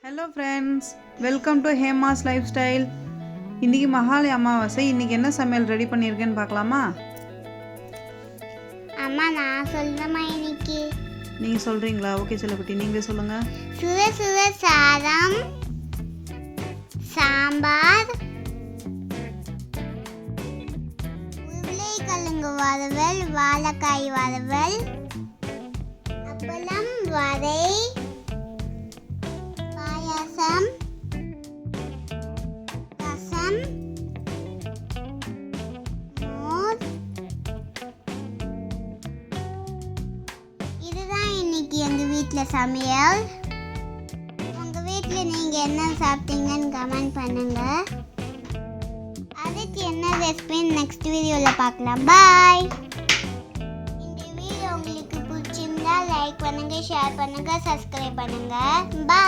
Hello friends, welcome to Hema's life style. இன்றைக்கி மகாலய அமாவாசை. இன்றைக்கி என்ன சமையல் ரெடி பண்ணியிருக்கேன்னு பார்க்கலாமா? அம்மா நான் சொல்கிறேம்மா இன்னைக்கு. நீங்கள் சொல்கிறீங்களா? ஓகே செல்லக்குட்டி, நீங்களே சொல்லுங்கள். சுட சுட சாதம், சாம்பார், உருளைக்கிழங்கு வறுவல், வாழைக்காய் வறுவல், அப்பளம், வடை, பாயாசம், ரசம், மோர். இதுதான் இன்னைக்கு எங்கள் வீட்டில் சமையல். உங்கள் வீட்டில் நீங்கள் என்ன சாப்பிட்டீங்கன்னு கமெண்ட் பண்ணுங்கள். அதுக்கு என்ன ரெசிபின்னு நெக்ஸ்ட் வீடியோவில் பார்க்கலாம். பாய். இந்த வீடியோ உங்களுக்கு பிடிச்சிருந்தா லைக் பண்ணுங்கள், ஷேர் பண்ணுங்கள், சப்ஸ்கிரைப் பண்ணுங்கள். பாய்.